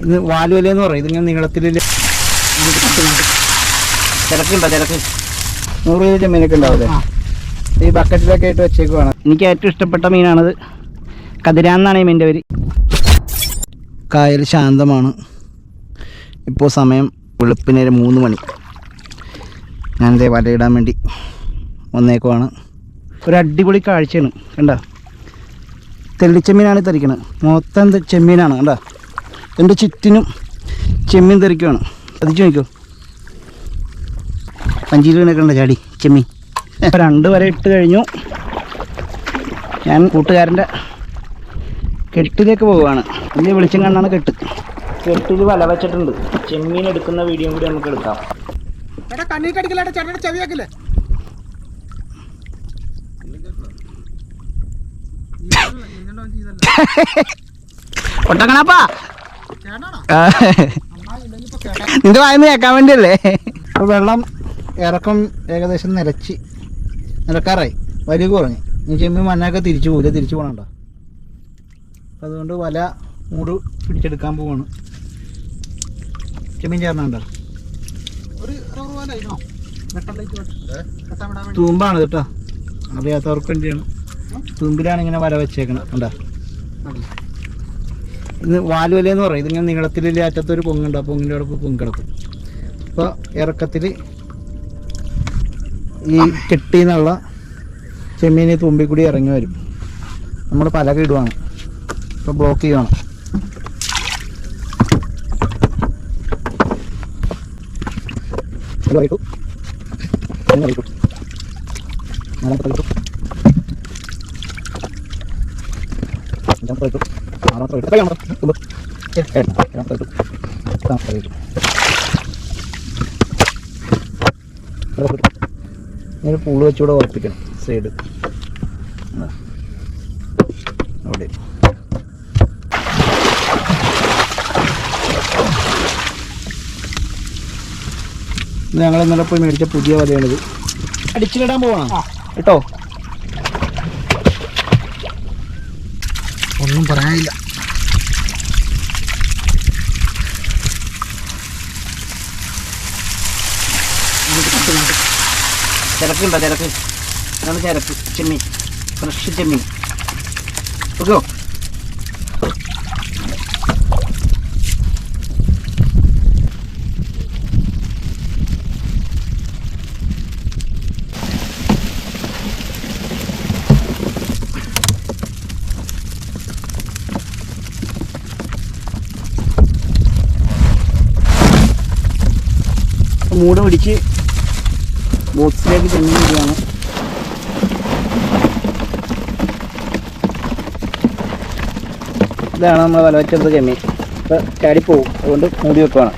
ഇത് വാലുവലെന്ന് പറയും. ഇതിങ്ങനെ നീളത്തില് തിരക്കുണ്ടോ? തിരക്ക് 100 കിലോ ചെമ്മീനൊക്കെ ഉണ്ടാവില്ലേ? ഈ ബക്കറ്റിലൊക്കെ ആയിട്ട് വെച്ചേക്കുവാണ്. എനിക്ക് ഏറ്റവും ഇഷ്ടപ്പെട്ട മീനാണത്. കതിരാന്നാണ് ഈ മീൻ്റെ പേര്. കായൽ ശാന്തമാണ്. ഇപ്പോൾ സമയം വെളുപ്പിന് 3 മണി. ഞാനിതേ വലയിടാൻ വേണ്ടി വന്നേക്കുവാണ്. ഒരു അടിപൊളി കാഴ്ചയാണ്. കണ്ടോ, തെള്ളിച്ചെമ്മീനാണ് തെറിക്കണത്. മൊത്തം ചെമ്മീനാണ്. കണ്ടോ, എൻ്റെ ചുറ്റിനും ചെമ്മീൻ തെറിക്കുവാണ്. അതിച്ചു നോക്കൂ, പഞ്ചീരനൊക്കെ ഉണ്ട് ചാടി ചെമ്മീൻ. 2 വരെ ഇട്ട് കഴിഞ്ഞു. ഞാൻ കൂട്ടുകാരൻ്റെ കെട്ടിലേക്ക് പോവുകയാണ്. വലിയ വെളിച്ചം കണ്ണാണ് കെട്ട്. കെട്ടിൽ വല വെച്ചിട്ടുണ്ട്. ചെമ്മീൻ എടുക്കുന്ന വീഡിയോ കൂടി നമുക്ക് എടുക്കാം. ഒട്ടക്കണപ്പാ, നിന്റെ വായന്ന് കേൾക്കാൻ വേണ്ടിയല്ലേ. വെള്ളം ഇറക്കം ഏകദേശം നിരക്കാറായി. വലിയ കുറഞ്ഞു. ഈ ചെമ്മീൻ മണ്ണൊക്കെ തിരിച്ചു പോകില്ല. തിരിച്ചു പോകണുണ്ടോ? അതുകൊണ്ട് വല മൂട് പിടിച്ചെടുക്കാൻ പോവാണ്. ചെമ്മീൻ ചേർന്നുണ്ടോ? തൂമ്പാണ് കേട്ടോ, അറിയാത്തവർക്ക് വേണ്ടിയാണ്. തൂമ്പിലാണ് ഇങ്ങനെ വല വെച്ചേക്കണം. ഉണ്ടോ? ഇത് വാലുവലെന്ന് പറയും. ഇതിങ്ങനെ നീളത്തിൽ അറ്റത്തൊരു പൊങ്ങുണ്ട്. ആ പൊങ്ങിൻ്റെ അവിടെ പൊങ്ങി കിടക്കും. അപ്പോൾ ഇറക്കത്തിൽ ഈ കെട്ടിന്നുള്ള ചെമ്മീൻ തുമ്പി കൂടി ഇറങ്ങി വരും. നമ്മൾ പലക ഇടുവാണ്. ഇപ്പോൾ ബ്ലോക്ക് ചെയ്യുവാണ്. ഇങ്ങനെ പൂള് വെച്ചുകൂടെ ഉറപ്പിക്കണം സൈഡ്. അവിടെ ഞങ്ങൾ ഇന്നലെ പോയി മേടിച്ച പുതിയ വലയാണിത്. അടിച്ചിടാൻ പോകണം കേട്ടോ. ഒന്നും പറയാനില്ല. തിരക്കുണ്ടോ? തിരക്ക്. അതാണ് തിരക്ക്. ചെമ്മീൻ, ഫ്രഷ് ചെമ്മീൻ. ഓക്കോ, മൂട് പിടിച്ച് ബോക്സിലേക്ക് ചെമ്മീൻ ഇടുകയാണ്. ഇതാണ് നമ്മൾ വല വെച്ചെടുത്ത ചെമ്മീൻ. ഇപ്പോൾ ചാടിപ്പോവും, അതുകൊണ്ട് മൂടി വെക്കുകയാണ്.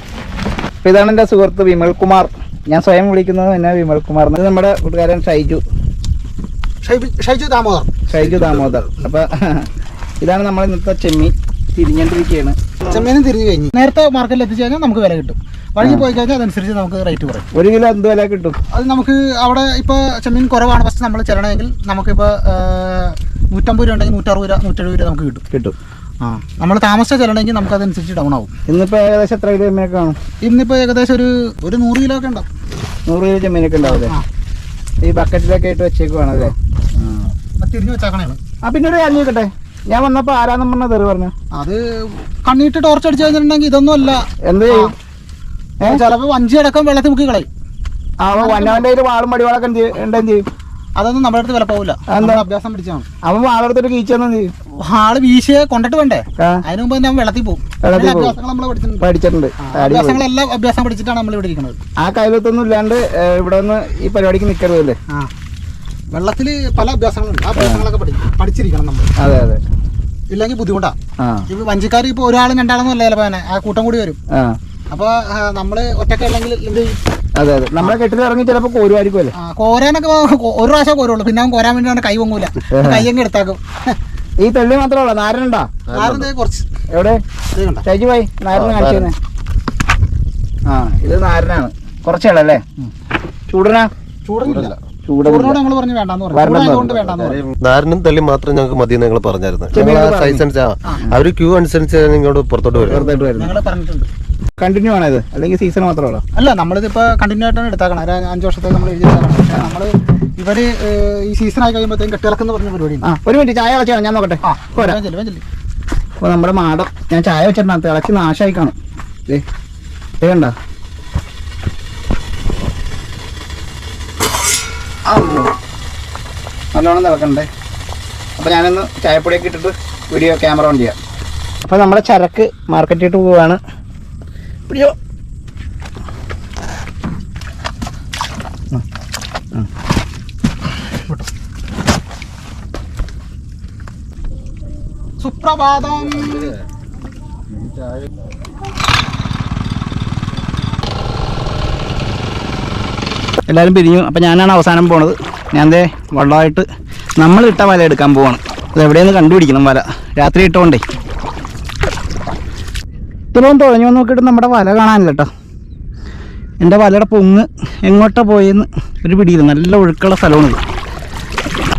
അപ്പോൾ ഇതാണ് എൻ്റെ സുഹൃത്ത് വിമൽ കുമാർ. ഞാൻ സ്വയം വിളിക്കുന്നത് എന്നെ വിമൽ കുമാർ. ഇത് നമ്മുടെ കൂട്ടുകാരൻ ഷൈജു ദാമോദർ. അപ്പോൾ ഇതാണ് നമ്മൾ ഇന്നത്തെ ചെമ്മീൻ. തിരിഞ്ഞോണ്ടിരിക്കുകയാണ്. ചെമ്മീനും തിരിഞ്ഞു കഴിഞ്ഞു. നേരത്തെ മാർക്കറ്റിൽ എത്തിച്ചു കഴിഞ്ഞാൽ നമുക്ക് വില കിട്ടും. വഴി പോയി കഴിഞ്ഞാൽ അതനുസരിച്ച് നമുക്ക് റേറ്റ് കുറയും. 1 കിലോ എന്ത് വില കിട്ടും? അത് നമുക്ക് അവിടെ ഇപ്പോൾ ചെമ്മീൻ കുറവാണ് ഫസ്റ്റ് നമ്മൾ ചെല്ലണമെങ്കിൽ നമുക്കിപ്പോൾ 150 രൂപ ഉണ്ടെങ്കിൽ 160 രൂപ 170 രൂപ നമുക്ക് കിട്ടും. നമ്മൾ താമസിച്ച ചെല്ലണമെങ്കിൽ നമുക്ക് അതനുസരിച്ച് ഡൗൺ ആവും. ഇന്നിപ്പോൾ ഏകദേശം എത്ര കിലോ ചെമ്മീനൊക്കെ കാണും? ഇന്നിപ്പോൾ ഏകദേശം ഒരു 100 കിലോ ഒക്കെ ഉണ്ടാവും. 100 കിലോ ചെമ്മീനൊക്കെ ഉണ്ടാവില്ലേ? ഈ ബക്കറ്റിലൊക്കെ ആയിട്ട് വെച്ചേക്കുവാണ് അല്ലേ? തിരിഞ്ഞു വെച്ചേക്കണേ. പിന്നീട് അരിഞ്ഞു കിട്ടെ. ഞാൻ വന്നപ്പോൾ ആരാന്നും പറഞ്ഞ തെറി പറഞ്ഞു. അത് കണ്ണിട്ട് ടോർച്ച് അടിച്ചു കഴിഞ്ഞിട്ടുണ്ടെങ്കിൽ ഇതൊന്നും അല്ല. എന്ത് ചെയ്യും? ചിലപ്പോൾ വഞ്ചി അടക്കം വെള്ളത്തിൽ മുക്കി കളയും. വന്നവൻ്റെ കയ്യിൽ വാളും മടിവാളൊക്കെ എന്ത് ചെയ്യും? അതൊന്നും നമ്മുടെ അടുത്ത് വില പോകില്ല. അഭ്യാസം പിടിച്ചാണ്. അവൻ വാളെടുത്തിട്ട് കീച്ചെന്ന് ചെയ്യും. ആള് വീശിയെ കൊണ്ടിട്ട് വേണ്ടേ? അതിന് മുമ്പ് തന്നെ വെള്ളത്തിൽ പോകും. അഭ്യാസങ്ങൾ നമ്മൾ പഠിച്ചിട്ടുണ്ട്. അഭ്യാസങ്ങളെല്ലാം അഭ്യാസം പഠിച്ചിട്ടാണ് നമ്മൾ ഇവിടെ ഇരിക്കുന്നത്. ആ കയ്യിലത്തൊന്നും ഇല്ലാണ്ട് ഇവിടെ നിന്ന് ഈ പരിപാടിക്ക് നിൽക്കരുതല്ലേ? വെള്ളത്തിൽ പല അഭ്യാസങ്ങളുണ്ട്. ആ അഭ്യാസങ്ങളൊക്കെ പഠിച്ചിരിക്കണം നമ്മൾ. അതെ അതെ, ഇല്ലെങ്കിൽ ബുദ്ധിമുട്ടാണ്. ഇപ്പൊ വഞ്ചിക്കാർ ഇപ്പൊ ഒരാളും 2 ആളൊന്നും അല്ല ചിലപ്പോ ആ കൂട്ടം കൂടി വരും. അപ്പൊ നമ്മള് ഒറ്റക്ക് അല്ലെങ്കിൽ എന്ത് ചെയ്യും? അതെ അതെ, നമ്മളെ കെട്ടിൽ ഇറങ്ങി ചിലപ്പോ കോരുമായിരിക്കും അല്ലേ? കോരാനൊക്കെ ഒരു പ്രാവശ്യം കോരുള്ളൂ. പിന്നെ അവൻ കോരാൻ വേണ്ടി കൈ പൊങ്ങൂല. കൈയങ്ങ് എടുത്താക്കും. ഈ തെള്ളി മാത്രമല്ല, നാരനുണ്ടോ? നാരൻ കുറച്ച്. എവിടെ ഷൈജു ഭായി നാരന് കാണിച്ചു? ഇത് നാരനാണ്. കുറച്ചേളല്ലേ? ചൂടനാ? ചൂടനില്ല, ചൂടോട് ഞങ്ങൾ പറഞ്ഞു വേണ്ടാന്ന്. നാരനും തള്ളി മാത്രം ഞങ്ങൾക്ക് മതി നിങ്ങൾ പറഞ്ഞായിരുന്നു. അവര് ക്യൂ അനുസരിച്ച് നിങ്ങളോട് പുറത്തോട്ട് വരും. കണ്ടിന്യൂ ആണോ ഇത്, അല്ലെങ്കിൽ സീസൺ മാത്രമേ? അല്ല, നമ്മളിതിപ്പോൾ കണ്ടിന്യൂ ആയിട്ടാണ് എടുത്താക്കണം. 5 വർഷത്തേക്ക് നമ്മൾ എഴുതി വെച്ചാൽ നമ്മൾ ഇവര് ഈ സീസൺ ആയി കഴിയുമ്പോഴത്തേക്കും കെട്ടിളക്കെന്ന് പറഞ്ഞ പരിപാടി. ഒരു മിനിറ്റ്, ചായ വെച്ചാൽ ഞാൻ നോക്കട്ടെ. അപ്പോൾ നമ്മുടെ മാടം ഞാൻ ചായ വെച്ചിട്ടുണ്ടാകും, തിളച്ച് നാശമായി കാണും. കണ്ട നല്ലോണം തിളക്കണ്ടേ. അപ്പോൾ ഞാനൊന്ന് ചായപ്പൊടിയൊക്കെ ഇട്ടിട്ട് വീഡിയോ ക്യാമറ ഓൺ ചെയ്യാം. അപ്പോൾ നമ്മുടെ ചരക്ക് മാർക്കറ്റിട്ട് പോവുകയാണ്. പിടിയോ സുപ്രഭാതം. എല്ലാവരും പിരിഞ്ഞു. അപ്പം ഞാനാണ് അവസാനം പോണത്. ഞാൻ ദേ വള്ളമായിട്ട് നമ്മൾ ഇട്ട വല എടുക്കാൻ പോവാണ്. അത് എവിടെയെന്ന് കണ്ടുപിടിക്കണം വല. രാത്രി ഇട്ടുകൊണ്ടേ ഇത്രയും തുഴഞ്ഞു നോക്കിയിട്ട് നമ്മുടെ വല കാണാനില്ല കേട്ടോ. എൻ്റെ വലയുടെ പൊങ്ങ് എങ്ങോട്ടാ പോയെന്ന് ഒരു പിടിയില്ല. നല്ല ഒഴുക്കുള്ള സ്ഥലമാണിത്.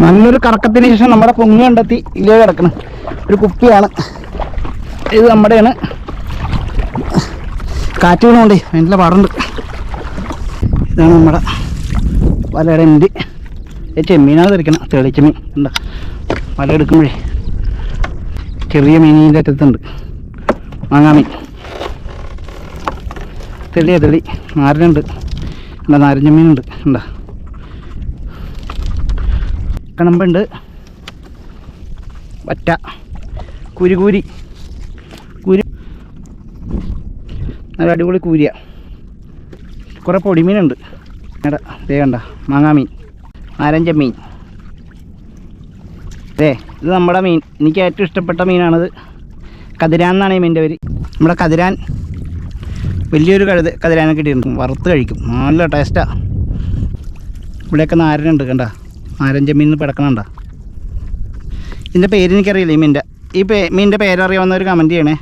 നല്ലൊരു കറക്കത്തിന് ശേഷം നമ്മുടെ പൊങ്ങ് കണ്ടെത്തി ഇല്ലേ കിടക്കണം. ഒരു കുപ്പിയാണ് ഇത്, നമ്മുടെയാണ്. കാറ്റ് വീണുകൊണ്ടേ നല്ല പാടുണ്ട്. ഇതാണ് നമ്മുടെ വലയുടെ എൻ്റെ ചെമ്മീനാണ് ധരിക്കണം. തെളിച്ചെമ്മീൻ എന്താ വല എടുക്കുമ്പോഴേ ചെറിയ മീനിൻ്റെ അറ്റത്തുണ്ട് മാങ്ങാമീൻ. തെളി നാരനുണ്ട്, എന്താ നാരഞ്ഞ മീനുണ്ട്, എന്താ കണമ്പുണ്ട്, വറ്റ, കുരി നല്ല അടിപൊളി കൂരിയ. കുറേ പൊടിമീനുണ്ട്. ദേ കണ്ട മാങ്ങാമീൻ, നാരഞ്ച മീൻ. ഇത് നമ്മുടെ മീൻ. എനിക്ക് ഏറ്റവും ഇഷ്ടപ്പെട്ട മീനാണിത്. കതിരാൻ എന്നാണ് ഈ മീനിൻ്റെ പേര്. നമ്മുടെ കതിരാൻ വലിയൊരു കതിരാനൊക്കെ ഇട്ടിട്ടുണ്ട്. വറുത്ത് കഴിക്കും, നല്ല ടേസ്റ്റാണ്. ഇവിടെയൊക്കെ നാരനുണ്ട് കണ്ട, നാരഞ്ച മീൻ പിടക്കണണ്ട. ഇതിൻ്റെ പേര് എനിക്കറിയില്ല. ഈ മീനിൻ്റെ പേരറിയാവുന്നവർ കമൻറ്റ് ചെയ്യണേ.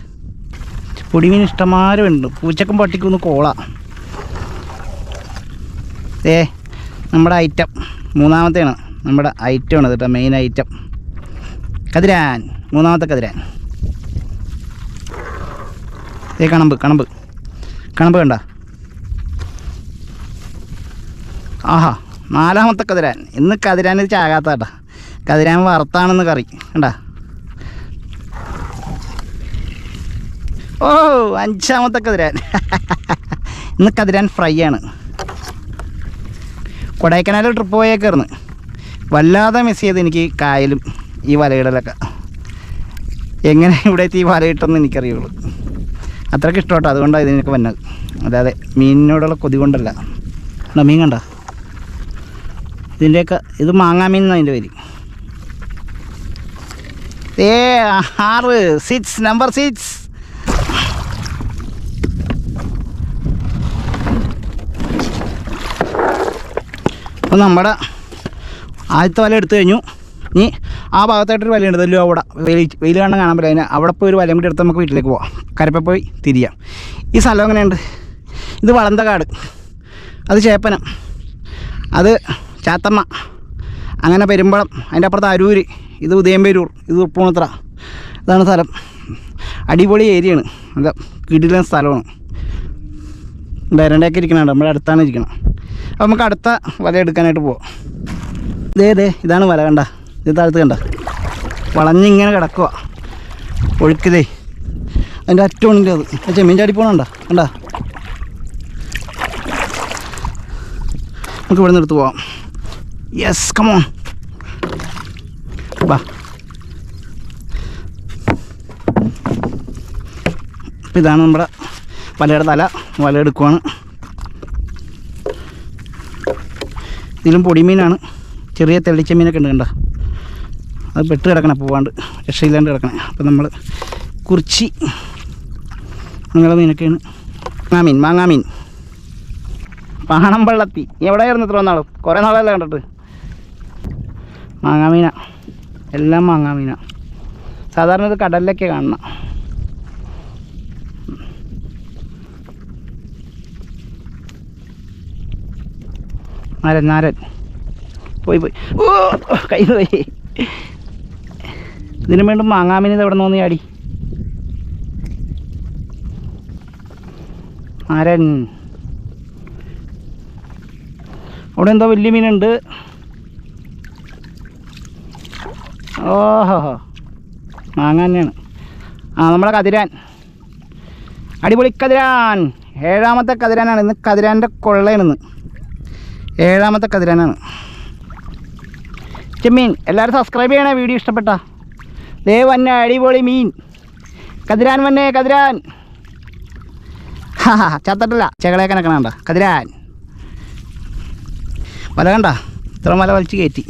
പൊടിമീൻ ഇഷ്ടംമാരും ഉണ്ട്. പൂച്ചക്കും പട്ടിക്കൊന്ന് കോള. നമ്മുടെ ഐറ്റം മൂന്നാമത്തെയാണ്. നമ്മുടെ ഐറ്റമാണ് കേട്ടോ, മെയിൻ ഐറ്റം. കതിരാൻ, മൂന്നാമത്തെ കതിരാൻ. കണമ്പ് കണ്ട. ആഹാ, നാലാമത്തെ കതിരാൻ. ഇന്ന് കതിരാൻ ഇത് ചാകാത്ത കേട്ടോ. കതിരാൻ വറുത്താണെന്ന് കറി കണ്ട. ഓ, 5ാമത്തെ കതിരാൻ. ഇന്ന് കതിരാൻ ഫ്രൈ ആണ്. കൊടൈക്കനാലിൽ ട്രിപ്പ് പോയേക്കായിരുന്നു. വല്ലാതെ മിസ് ചെയ്ത് എനിക്ക് കായലും ഈ വലയിടലൊക്കെ. എങ്ങനെ ഇവിടെ എത്തി ഈ വലയിട്ടെന്ന് എനിക്കറിയുള്ളൂ. അത്രയ്ക്ക് ഇഷ്ടമാട്ടോ. അതുകൊണ്ടാണ് ഇതിനൊക്കെ വന്നത്. അല്ലാതെ മീനിനോടുള്ള കൊതി കൊണ്ടല്ല. മീൻ കണ്ട. ഇതിൻ്റെയൊക്കെ ഇത് മാങ്ങാമീൻ എന്നാണ് അതിൻ്റെ പേര്. 6 നമ്പർ 6. അപ്പോൾ നമ്മുടെ ആദ്യത്തെ വല എടുത്തു കഴിഞ്ഞു. ഇനി ആ ഭാഗത്തായിട്ടൊരു വലയുണ്ട്. ഇതല്ലോ അവിടെ വെയിൽ കാണാൻ പറ്റില്ല. അതിന് അവിടെ പോയി ഒരു വലയും കൂടി എടുത്ത് നമുക്ക് വീട്ടിലേക്ക് പോവാം. കരപ്പ പോയി തിരിയാം. ഈ സ്ഥലം എങ്ങനെയുണ്ട്? ഇത് വളന്തകാട്, അത് ചേപ്പനം, അത് ചാത്തമ്മ, അങ്ങനെ പെരുമ്പളം, അതിൻ്റെ അപ്പുറത്ത് അരൂർ, ഇത് ഉദയംപേരൂർ, ഇത് ഉപ്പുണത്ര. ഇതാണ് സ്ഥലം. അടിപൊളി ഏരിയയാണ്. നല്ല കിടിലൻ സ്ഥലമാണ്. വരണ്ടയൊക്കെ ഇരിക്കണുണ്ട്. നമ്മുടെ അടുത്താണ് ഇരിക്കണം. അപ്പോൾ നമുക്ക് അടുത്ത വല എടുക്കാനായിട്ട് പോവാം. ഇതാണ് വല കണ്ട. ഇത് താഴത്ത് കണ്ട, വളഞ്ഞിങ്ങനെ കിടക്കുക ഒഴുക്കിലേ. അതിൻ്റെ അറ്റമുണ്ട്. അത് ചെമ്മീൻ ചാടി പോകണണ്ട കണ്ട. നമുക്ക് ഇവിടെ നിന്ന് എടുത്ത് പോവാം. യെസ്, കമോൺ ബാ. അപ്പോൾ ഇതാണ് നമ്മുടെ വലയുടെ തല. വല എടുക്കുവാണ്. ഇതിലും പൊടിമീനാണ്. ചെറിയ തെള്ളിച്ചമീനൊക്കെ ഉണ്ട് കണ്ട. അത് പെട്ട് കിടക്കണം, പോവാണ്ട് രക്ഷയില്ലാണ്ട് കിടക്കണേ. അപ്പോൾ നമ്മൾ കുറിച്ചി അങ്ങനെയുള്ള മീനൊക്കെയാണ്. മാങ്ങാമീൻ, പാണം വെള്ളത്തി. എവിടെയായിരുന്നു ഇത്ര നാൾ? കുറേ നാളല്ലേ കണ്ടിട്ട്. മാങ്ങാമീന, എല്ലാം മാങ്ങാമീന. സാധാരണ ഇത് കടലിലൊക്കെ കാണണം. നാരൻ പോയി ഓ കൈ പോയി. ഇതിനു വീണ്ടും മാങ്ങാമീൻ ഇത് എവിടെ നിന്ന് ചാടി. ആരൻ അവിടെ എന്തോ വലിയ മീനുണ്ട്. ഓഹോ മാങ്ങ തന്നെയാണ്. നമ്മുടെ കതിരാൻ, അടിപൊളി കതിരാൻ. 7ാമത്തെ കതിരാനാണ് ഇന്ന്. കതിരാൻ്റെ കൊള്ളയാണിന്ന്. 7ാമത്തെ കതിരാനാണ്. ചെമ്മീൻ എല്ലാവരും സബ്സ്ക്രൈബ് ചെയ്യണേ വീഡിയോ ഇഷ്ടപ്പെട്ട. ദേ വന്നെ അടിപൊളി മീൻ. കതിരാൻ വന്നെ കതിരാൻ. ചത്തട്ടില്ല, ചെകളയൊക്കെ നിൽക്കണണ്ട കതിരാൻ. വല കണ്ട, ഇത്ര മല വലിച്ച് കയറ്റി.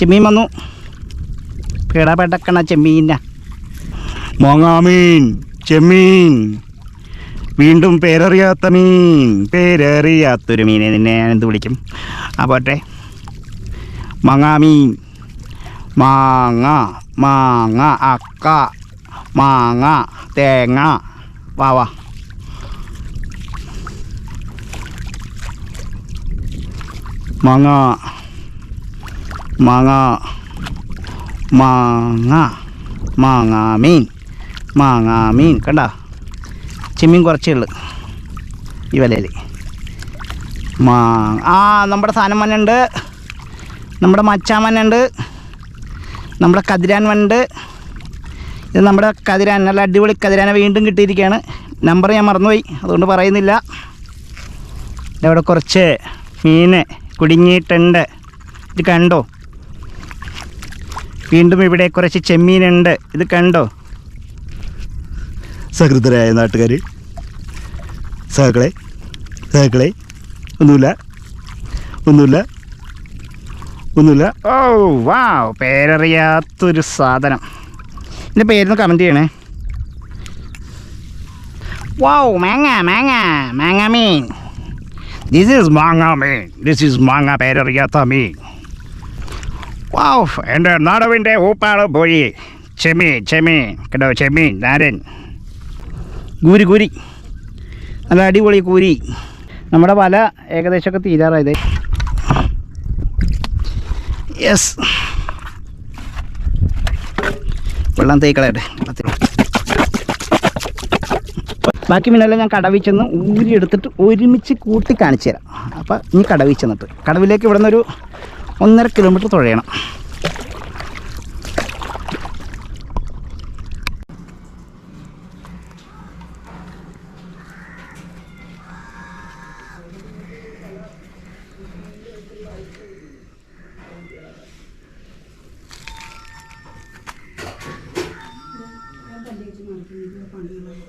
ചെമ്മീൻ വന്നു. പിടപെടക്കണ ചെമ്മീന. മാങ്ങാമീൻ, ചെമ്മീൻ, വീണ്ടും പേരറിയാത്ത മീൻ. പേരറിയാത്തൊരു മീനെ നിന്നെ ഞാൻ എന്ത് വിളിക്കും? പോട്ടെ. മാങ്ങാമീൻ, മാങ്ങ, മാങ്ങ, അക്ക, മാങ്ങ, തേങ്ങ. വാ മാങ്ങ, മാങ്ങ, മാങ്ങ, മാങ്ങാമീൻ, മാങ്ങാമീൻ. കണ്ട ചെമ്മീൻ കുറച്ചേ ഉള്ളു ഈ വലയിൽ. നമ്മുടെ സാധനം മനുണ്ട്, നമ്മുടെ മച്ചാൻ മനുണ്ട്, നമ്മുടെ കതിരാൻ മനുണ്ട്. ഇത് നമ്മുടെ കതിരാൻ, നല്ല അടിപൊളി കതിരാനെ വീണ്ടും കിട്ടിയിരിക്കുകയാണ്. നമ്പർ ഞാൻ മറന്നുപോയി, അതുകൊണ്ട് പറയുന്നില്ല. ഇവിടെ കുറച്ച് മീൻ കുടുങ്ങിയിട്ടുണ്ട്. ഇത് കണ്ടോ? വീണ്ടും ഇവിടെ കുറച്ച് ചെമ്മീനുണ്ട്. ഇത് കണ്ടോ? സഹൃദരായ നാട്ടുകാർ, സഹകളെ ഒന്നുമില്ല. ഓ വാവ്, പേരറിയാത്തൊരു സാധനം. എൻ്റെ പേരൊന്ന് കമൻറ്റ് ചെയ്യണേ. വാവ്, മാങ്ങ മീൻ. ദിസ് ഈസ് മാങ്ങ, പേരറിയാത്ത മീൻ. വാവ്, എൻ്റെ നടുവിൻ്റെ ഊപ്പാട് പോയി. ചെമ്മീൻ കേട്ടോ, ചെമ്മീൻ നാരൻ. കൂരി നല്ല അടിപൊളി കൂരി. നമ്മുടെ വല ഏകദേശമൊക്കെ തീരാറായത്. യെസ്, വെള്ളം തേക്കളയട്ടെ. ബാക്കി മീനെല്ലാം ഞാൻ കടവിൽ ചെന്ന് ഊരിയെടുത്തിട്ട് ഒരുമിച്ച് കൂട്ടി കാണിച്ചു തരാം. അപ്പോൾ ഇനി കടവിൽ ചെന്നിട്ട്, കടവിലേക്ക് ഇവിടെ നിന്നൊരു 1.5 കിലോമീറ്റർ തുഴയണം. പണികളാണ്.